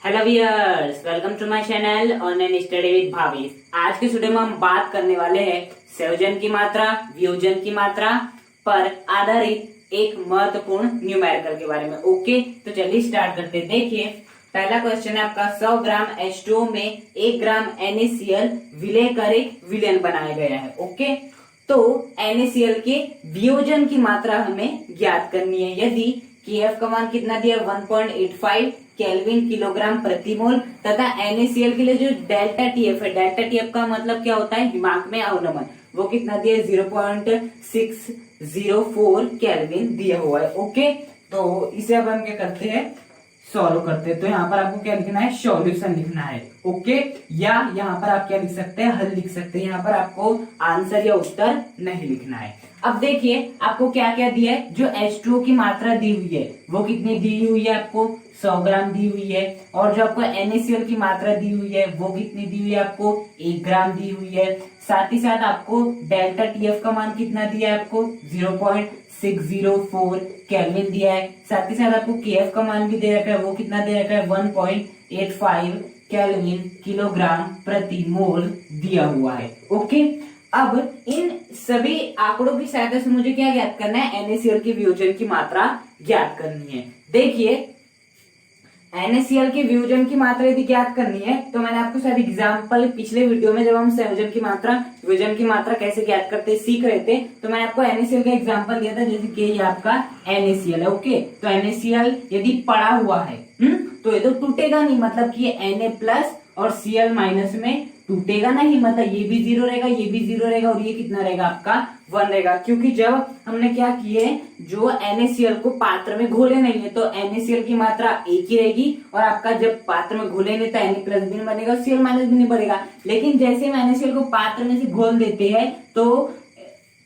Hello viewers, welcome to my channel online study with Bhavesh. आज के video में हम बात करने वाले हैं संयोजन की मात्रा, वियोजन की मात्रा पर आधारित एक महत्वपूर्ण न्यूमेरिकल के बारे में। ओके, तो चलिए स्टार्ट करते हैं। देखिए, पहला क्वेश्चन है आपका 100 ग्राम H2O में 1 ग्राम NaCl विलय कर एक विलयन बनाया गया है। ओके, तो NaCl के वियोजन की मात्रा हमें ज्ञात करनी है। यदि Kf का मान कितना दिया, 1.85 केल्विन किलोग्राम प्रति मोल, तथा NaCl के लिए जो डेल्टा TF है, डेल्टा TF का मतलब क्या होता है, हिमांक में अवनमन, वो कितना दिया, 0.604 केल्विन दिया हुआ है। ओके, तो इसे अब हम क्या करते हैं, सॉल्व करते हैं। तो यहाँ पर आपको क्या लिखना है, सॉल्यूशन लिखना है। ओके, या यहाँ पर आप क्या लिख सकते हैं, हल लिख सकते हैं। यहाँ पर आपको आंसर या उत्तर नहीं लिखना है। अब देखिए आपको क्या क्या दिया है, जो H2O की मात्रा दी हुई है वो कितनी दी हुई है, आपको 100 ग्राम दी हुई है। और जो आपको NaCl की मात्रा दी हुई है वो कितनी दी हुई है, आपको 1 ग्राम दी हुई है। साथ ही साथ आपको डेल्टा TF का मान कितना दिया है, आपको 0.604 केल्विन दिया है। साथ ही साथ आपको Kf का मान भी दे रखा है, वो कितना दे रखा है, 1.85 केल्विन किलोग्राम प्रति मोल दिया हुआ है। ओके, अब इन सभी आंकड़ों की सहायता से मुझे क्या ज्ञात करना है, NaCl के वियोजन की मात्रा ज्ञात करनी है। देखिए, NaCl के वियोजन की मात्रा यदि ज्ञात करनी है तो मैंने आपको शायद एग्जाम्पल पिछले वीडियो में, जब हम संयोजन की मात्रा, वियोजन की मात्रा कैसे ज्ञात करते सीख रहे थे, तो मैंने आपको NaCl का एग्जाम्पल दिया था, जैसे कि ये आपका NaCl है। ओके, तो NaCl यदि पड़ा हुआ है तो ये तो टूटेगा नहीं, मतलब कि ये Na प्लस और Cl माइनस में टूटेगा नहीं, मतलब ये भी 0 रहेगा, ये भी 0 रहेगा, और ये कितना रहेगा, आपका 1 रहेगा। क्योंकि जब हमने क्या किए, जो NaCl को पात्र में घोले नहीं है तो NaCl की मात्रा एक ही रहेगी, और आपका जब पात्र में घोले नहीं तो Na प्लस भी नहीं बनेगा, Cl माइनस भी नहीं बनेगा। लेकिन जैसे हम NaCl को पात्र में से घोल देते हैं तो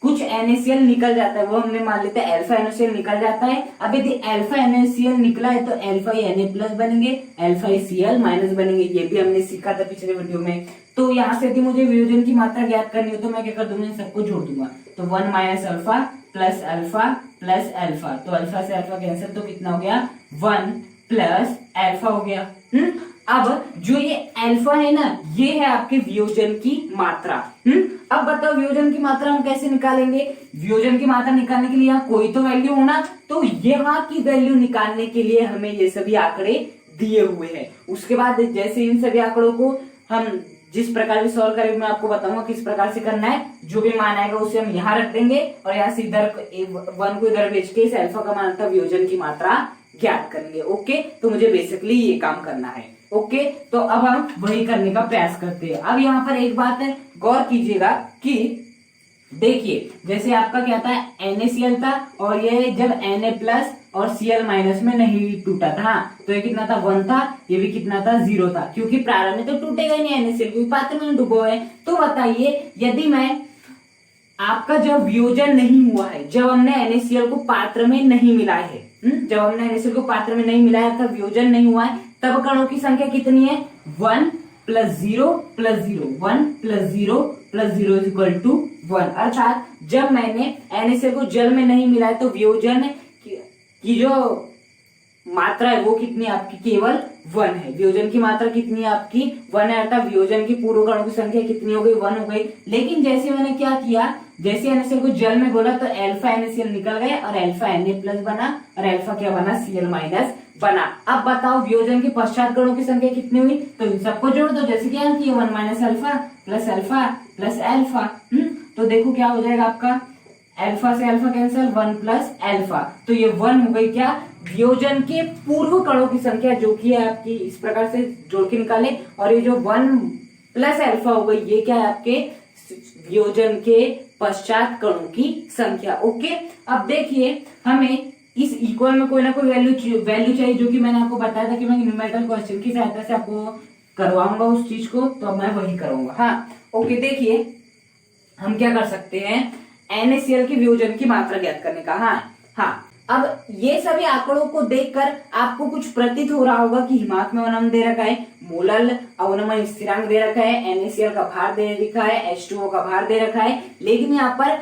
कुछ NaCl निकल जाता है, वो हमने मान लेते हैं अल्फा NaCl निकल जाता है। अब यदि अल्फा NaCl निकला है तो अल्फा Na प्लस बनेंगे, अल्फा Cl माइनस बनेंगे, ये भी हमने सीखा था पिछले वीडियो में। तो यहाँ से यदि मुझे वियोजन की मात्रा ज्ञात करनी हो तो मैं क्या कर दूंगा, इन सबको जोड़ दूंगा। तो 1 minus alpha plus alpha plus alpha, तो अल्फा से अल्फा कैंसिल, तो कितना हो गया, 1 प्लस अल्फा हो गया। अब जो ये अल्फा है ना, ये है आपके वियोजन की मात्रा। अब बताओ वियोजन की मात्रा हम कैसे निकालेंगे। वियोजन की मात्रा निकालने के लिए यहाँ कोई तो वैल्यू होना, तो यहाँ की वैल्यू निकालने के लिए हमें ये सभी आंकड़े दिए हुए हैं। उसके बाद जैसे इन सभी आंकड़ों को हम जिस प्रकार से सॉल्व करेंगे, मैं आपको बताऊंगा किस प्रकार से करना है। जो भी मान आएगा उसे हम यहाँ रख देंगे, और यहाँ से इधर 1 को इधर भेज के इस अल्फा का मान था वियोजन की मात्रा ज्ञात करेंगे। ओके, तो मुझे बेसिकली ये काम करना है। ओके, तो अब हम वही करने का प्रयास करते हैं। अब यहाँ पर एक बात है, गौर कीजिएगा कि देखिए, जैसे आपका क्या था, NaCl था, और ये जब Na प्लस और Cl माइनस में नहीं टूटा था, तो ये कितना था, 1 था, ये भी कितना था, 0 था, क्योंकि प्रारंभ में तो टूटेगा ही नहीं, NaCl क्योंकि पात्र में डूबा है। तो बताइए, यदि मैं आपका जब वियोजन नहीं हुआ है, जब हमने NaCl को पात्र में नहीं मिलाया है, जब हमने NaCl को पात्र में नहीं मिलाया था, वियोजन नहीं हुआ है, तब कणों की संख्या कितनी है, 1 plus 0 plus 0, 1 plus 0 plus 0 is equal to 1। अर्थात जब मैंने NaCl को जल में नहीं मिलाया तो वियोजन की जो मात्रा है वो कितनी, आपकी केवल 1 है। वियोजन की मात्रा कितनी है, आपकी 1 है, अर्थात वियोजन की पूर्व कणों की संख्या कितनी हो गई, 1 हो गई। लेकिन जैसे मैंने क्या किया, जैसे NaCl को जल में घोला तो अल्फा NaCl निकल गए, और अल्फा Na प्लस बना, और अल्फा क्या बना, Cl माइनस बना। अब बताओ वियोजन के पश्चात कणों की संख्या कितनी हुई, तो इन सबको जोड़ दो, जैसे क्या किया, 1 minus alpha plus alpha plus alpha. तो देखो क्या हो जाएगा, आपका अल्फा से अल्फा कैंसिल, 1 प्लस अल्फा, तो ये 1 हो गई क्या, वियोजन के पूर्व कणों की संख्या, जो कि है आपकी, इस प्रकार से जोड़ के निकाले। और ये जो 1 प्लस अल्फा हो गई, ये क्या है, आपके वियोजन के पश्चात कणों की संख्या। ओके, अब देखिए, हमें इस इक्वल में कोई ना कोई वैल्यू चाहिए, जो कि मैंने आपको बताया था कि मैं न्यूमेरिकल क्वेश्चन की सहायता से आपको करवाऊंगा उस चीज को, तो मैं वही करूंगा। हाँ, ओके, देखिए हम क्या कर सकते हैं, NaCl की वियोजन की मात्रा ज्ञात करने का। हाँ, अब ये सभी आंकड़ों को देखकर आपको कुछ प्रतीत हो रहा होगा कि हिमांक में अवनमन दे रखा है, मोलल अवनमन स्थिरांक दे रखा है, NaCl का भार दे रखा है, H2O का भार दे रखा है, लेकिन यहाँ पर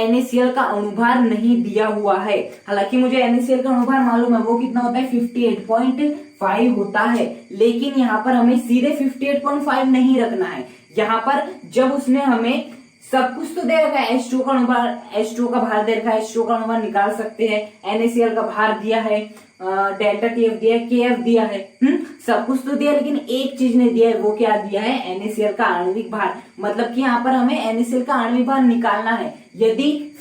NaCl का अणुभार नहीं दिया हुआ है। हालांकि मुझे NaCl का अणुभार मालूम है, वो कितना होता है 58.5 होता है, लेकिन यहाँ पर हमें सीधे 58.5 नहीं रखना है। यहाँ पर जब उसने हमें सब कुछ तो दे रखा है, H2O का अणुभार, H2O का भार दे रखा है, H2O का अणुभार निकाल सकते हैं, NaCl का भार दिया है, डेल्टा TF दिया है, KF दिया है, सब कुछ तो दिया, लेकिन एक चीज ने दिया है, वो क्या दिया है, NaCl का आणविक भार। मतलब कि यहाँ पर हमें NaCl का आणविक भार निकालना है। यदि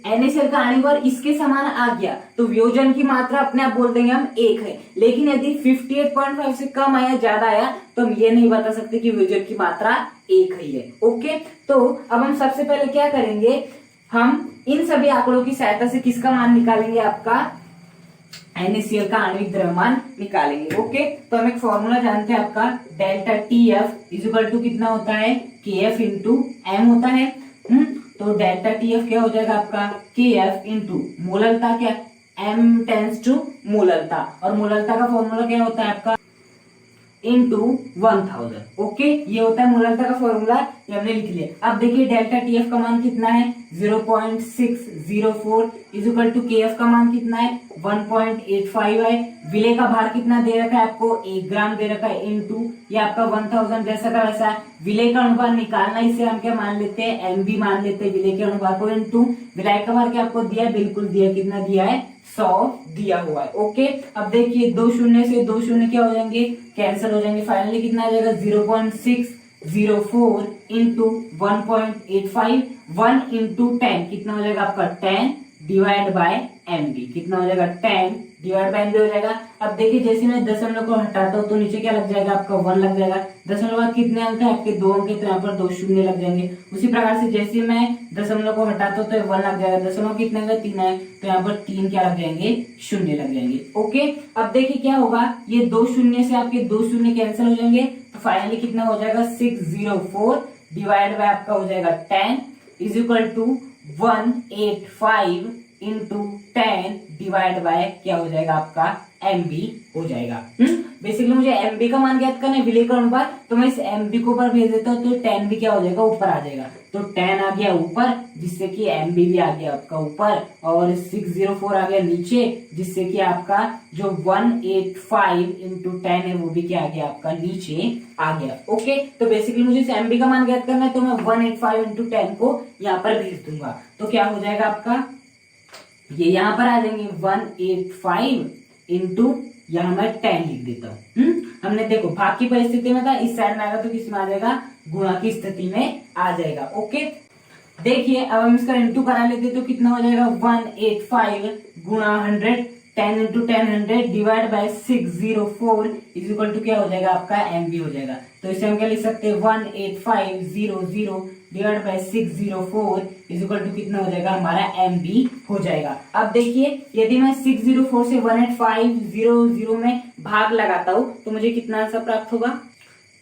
NaCl का आणविक भार इसके समान आ गया तो वियोजन की मात्रा अपने आप बोल देंगे हम 1 है, लेकिन यदि 58.5 से कम आया, ज्यादा आया, तो हम ये नहीं बता सकते कि वियोजन की मात्रा 1 है। ओके, तो अब हम सबसे पहले क्या करेंगे, हम इन सभी आंकड़ों की सहायता से किसका मान निकालेंगे, आपका NaCl का आणविक द्रव्यमान निकालेंगे। ओके, तो हम एक फॉर्मूला जानते हैं आपका, डेल्टा TF इक्वल टू कितना होता है, KF इंटू M होता है। तो डेल्टा TF क्या हो जाएगा आपका, KF इंटू मोललता, क्या M टेंस टू मोललता, और मोललता का फॉर्मूला क्या होता है आपका, इंटू 1000। ओके, ये होता है मोललता का फॉर्मूला, ये हमने लिख लिया। अब देखिए डेल्टा TF का मान कितना है, 0.604 इक्वल टू KF का मान कितना है, 1.85 है। विलेय का भार कितना दे रखा है आपको, 1 ग्राम दे रखा है, इंटू ये आपका 1000 जैसा का वैसा। विलेय का अनुभार निकालना, इसे हम क्या मान लेते हैं, MB मान लेते हैं विलेय के अनुभार को, इंटू विलायक का भार क्या आपको दिया है, बिल्कुल दिया, कितना दिया है, 100 दिया हुआ है। ओके, अब देखिए 2 शून्य से 2 शून्य क्या हो जाएंगे, कैंसिल हो जाएंगे। फाइनली कितना आ जाएगा, 0.604 इंटू 1.85, 1 इंटू 10 कितना हो जाएगा आपका, 10 डिवाइड बाय MB, कितना हो जाएगा, 10 डिवाइड बाय MB हो जाएगा। अब देखिए जैसे मैं दशमलव को हटाता हूँ तो नीचे क्या लग जाएगा आपका, 1 लग जाएगा। दशमलव बाद कितने अंक है आपके, 2 अंक है, तो यहाँ पर 2 शून्य लग जाएंगे। उसी प्रकार से जैसे मैं दशमलव को हटाता हूँ तो 1 लग जाएगा, दशमलव कितने अंक है, 3 है, तो यहाँ पर 3 क्या लग जाएंगे, शून्य लग जाएंगे। ओके, अब देखिए क्या होगा, ये 2 शून्य से आपके 2 शून्य कैंसिल हो जाएंगे, तो फाइनली कितना हो जाएगा, 604 डिवाइड बाय आपका हो जाएगा 10 is equal to 185 into 10 divide by क्या हो जाएगा आपका, MB हो जाएगा। बेसिकली मुझे MB का मान ज्ञात करना है, विलेय का अनुपात, तो मैं इस MB को ऊपर भेज देता हूँ, तो 10 भी क्या हो जाएगा, ऊपर आ जाएगा। तो 10 आ गया ऊपर, जिससे कि MB भी आ गया आपका ऊपर, और 604 आ गया नीचे, जिससे कि आपका जो 185 इंटू 10 है वो भी क्या आ गया आपका, नीचे आ गया। ओके, तो बेसिकली मुझे इस MB का मान ज्ञात करना है, तो मैं 185 इंटू 10 को यहाँ पर भेज दूंगा, तो क्या हो जाएगा आपका, ये यहाँ पर आ जाएंगे 185 इंटू यहाँ मैं 10 लिख देता हूँ। हमने देखो भाग की परिस्थिति में था, इस साइड में आएगा तो किस में आ जाएगा, गुणा की स्थिति में आ जाएगा। ओके, देखिए अब हम इसका इंटू करा लेते तो कितना हो जाएगा, 185 गुणा 100, 10 into 10 100 divide by 604 is equal to क्या हो जाएगा आपका, MB हो जाएगा। तो इसे हम क्या लिख सकते हैं, 18500 divide by 604 is equal to कितना हो जाएगा, हमारा MB हो जाएगा। अब देखिए यदि मैं 604 से 18500 में भाग लगाता हूं तो मुझे कितना आंसर प्राप्त होगा,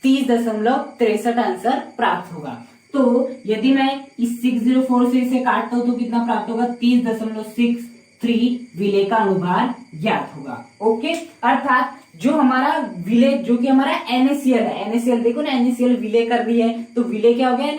30.63 आंसर प्राप्त होगा। तो यदि मैं इस 604 से इसे काटता हूं तो कितना प्राप्त होगा, 30.63 विलेय का अनुभार ज्ञात होगा। ओके, अर्थात जो हमारा विलेय, जो कि हमारा NaCl है, NaCl देखो ना, NaCl विलेय कर रही है, तो विलेय क्या हो गया,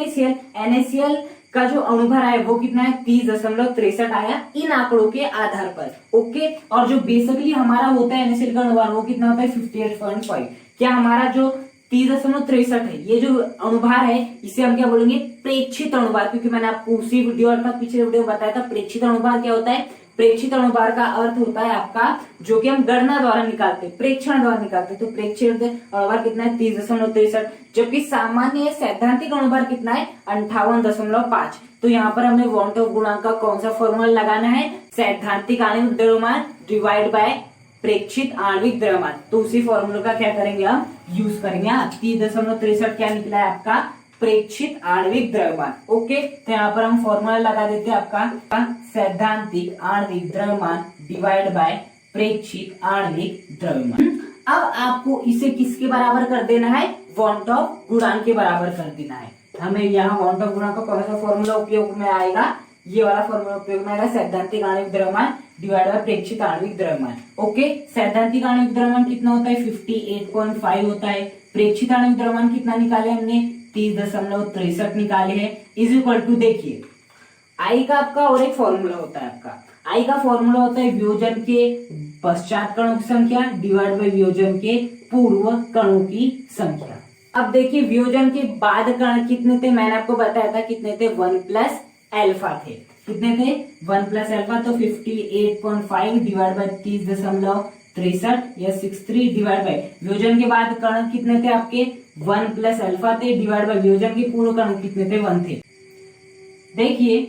NaCl का जो अणुभार आया वो कितना है, 30.63 आया इन आंकड़ों के आधार पर। ओके, और जो बेसिकली हमारा होता है NaCl का अणुभार वो कितना होता है, 58.5। क्या हमारा जो 30.63 है, ये जो अणुभार है इसे हम क्या बोलेंगे, प्रेक्षित अणुभार, क्योंकि मैंने आपको उसी वीडियो अर्थात पिछले वीडियो में बताया था प्रेक्षित अणुभार क्या होता है। प्रेक्षित अणुभार का अर्थ होता है आपका, जो कि हम गणना द्वारा निकालते हैं, प्रेक्षण द्वारा निकालते हैं। तो प्रेक्षित अणुभार कितना है, 30.63, जबकि सामान्य सैद्धांतिक अणुभार कितना है, 58.5। तो यहाँ पर हमें वॉन ऑफ गुणांक का कौन सा फॉर्मूला लगाना है, सैद्धांतिक आणविक द्रव्यमान डिवाइड बाय प्रेक्षित आणविक द्रव्यमान। तो उसी फॉर्मूला का क्या करेंगे, हम यूज करेंगे। 30.63 क्या निकला है आपका, प्रेक्षित आणविक द्रव्यमान। ओके, तो यहाँ पर हम फॉर्मूला लगा देते हैं आपका, सैद्धांतिक आणविक द्रव्यमान डिवाइड बाय प्रेक्षित आणविक द्रव्यमान। अब आपको इसे किसके बराबर कर देना है, वॉन ऑफ गुणांक के बराबर कर देना है। हमें यहाँ वॉन ऑफ गुणांक का कौन सा फॉर्मूला उपयोग में आएगा, ये वाला फॉर्मूला उपयोग में आएगा, सैद्धांतिक आणविक द्रव्यमान डिवाइड बाय प्रेक्षित आणविक द्रव्यमान। ओके, सैद्धांतिक आणविक द्रव्यमान कितना होता है 58.5 होता है। प्रेक्षित आणविक द्रव्यमान कितना निकाले हमने 30.63 निकाले हैं। इज इक्वल टू, देखिए आई का आपका और एक फॉर्मूला होता है, आपका आई का फॉर्मूला होता है वियोजन के पश्चात कणों की संख्या डिवाइड बाय वियोजन के पूर्व कणों की संख्या। अब देखिए वियोजन के बाद कण कितने थे, मैंने आपको बताया था कितने थे, 1 प्लस एल्फा थे। कितने थे, 1 प्लस एल्फा, तो 58.5 डिवाइड बाय 30.63 या 63 डिवाइड बाय वियोजन के बाद कण कितने थे आपके 1 प्लस एल्फा थे, डिवाइड बाय वियोजन के पूर्व कण कितने थे 1 थे। देखिए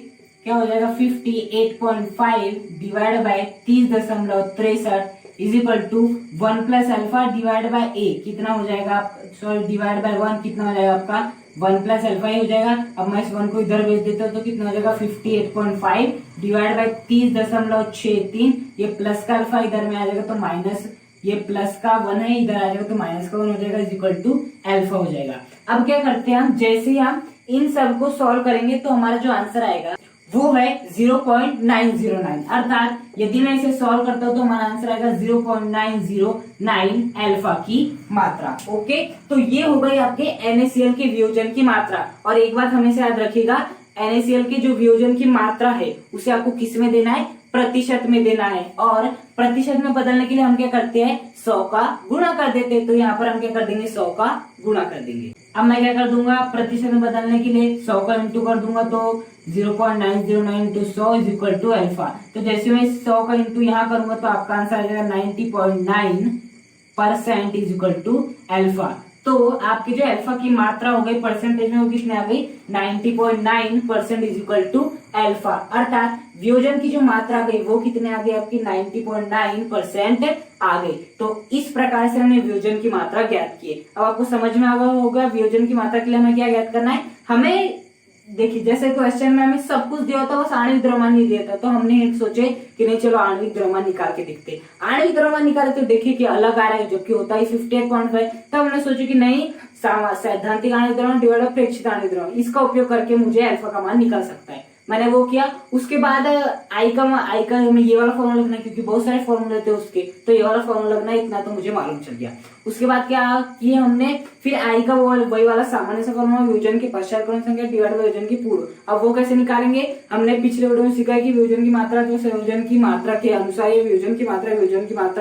क्या हो जाएगा 58.5 divide by 30.63 is equal to 1 plus alpha divide by a कितना हो जाएगा, सॉरी डिवाइड बाय 1 कितना हो जाएगा आपका 1 प्लस एल्फा ही हो जाएगा। अब मैं इस 1 को इधर भेज देता हूं तो कितना हो जाएगा 58.5 डिवाइड बाय 30.63, ये प्लस का अल्फा इधर में आ जाएगा तो माइनस, ये प्लस का 1 है इधर आ जाएगा तो माइनस का 1 हो जाएगा इज इक्वल टू एल्फा हो जाएगा। अब क्या करते हैं हम, जैसे ही हम इन सब को सॉल्व करेंगे तो हमारा जो आंसर आएगा वो है 0.909, अर्थात यदि मैं इसे सॉल्व करता हूं तो हमारा आंसर आएगा 0.909 एल्फा की मात्रा। ओके, तो ये हो गई आपके NaCl के वियोजन की मात्रा। और एक बात हमेशा याद रखिएगा, NaCl के जो वियोजन की मात्रा है उसे आपको किस में देना है, प्रतिशत में देना है। और प्रतिशत में बदलने के लिए हम क्या करते हैं, 100 का गुणा कर देते हैं। तो यहाँ पर हम क्या कर देंगे, 100 का गुणा कर देंगे। अब मैं क्या कर दूंगा, प्रतिशत में बदलने के लिए 100 का इंटू कर दूंगा तो 0.909 into 100 is equal to alpha. तो जैसे मैं 100 का इंटू यहाँ करूंगा तो आपका आंसर आ जाएगा 90.9% इज इक्वल टू एल्फा। तो आपकी जो अल्फा की मात्रा हो गई परसेंटेज में वो कितने आ गई 90.9% इज इक्वल टू अल्फा, अर्थात वियोजन की जो मात्रा गई वो कितने आ गई आपकी 90.9% आ गई। तो इस प्रकार से हमने वियोजन की मात्रा ज्ञात की। अब आपको समझ में आ गया होगा वियोजन की मात्रा के लिए हमें क्या ज्ञात करना है। हमें देखिए जैसे क्वेश्चन में हमें सब कुछ दिया था, बस आणविक द्रव्यमान नहीं दिया था, तो हमने सोचे कि नहीं चलो आणविक द्रव्यमान निकाल के देखते। आणविक द्रव्यमान निकाले तो देखिए कि अलग आ रहा है, जबकि होता है 58.5। तब हमने सोचा कि नहीं सैद्धांतिक आणविक द्रव्यमान डिवाइड बाय प्रेक्षित आणविक द्रव्यमान, इसका उपयोग करके मुझे अल्फा का मान निकल सकता है। मैंने वो किया। उसके बाद आई का हमें ये वाला फॉर्मूला लगना है, क्योंकि बहुत सारे फॉर्मूले थे उसके, तो ये वाला फॉर्मूला लगना है, इतना तो मुझे मालूम चल गया। उसके बाद क्या किया हमने, फिर आई का वही वाला सामान्य सा फॉर्मूला वियोजन के पश्चात कण संख्या डिवाइड बाय वियोजन की पूर्व। अब वो कैसे निकालेंगे, हमने पिछले वीडियो में सीखा है कि वियोजन की मात्रा जो संयोजन की मात्रा के अनुसार, ये वियोजन की मात्रा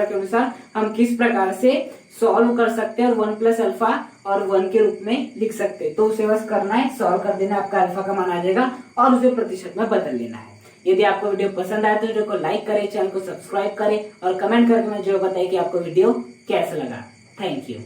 के अनुसार हम किस प्रकार से सॉल्व कर सकते हैं और 1 प्लस अल्फा और 1 के रूप में लिख सकते हैं। तो उसे बस करना है, सॉल्व कर देना, आपका अल्फा का मान आ जाएगा और उसे प्रतिशत में बदल लेना है। यदि आपको वीडियो पसंद आए तो वीडियो को लाइक करें, चैनल को सब्सक्राइब करें और कमेंट करके मुझे बताइए कि आपको वीडियो कैसा लगा। Thank you.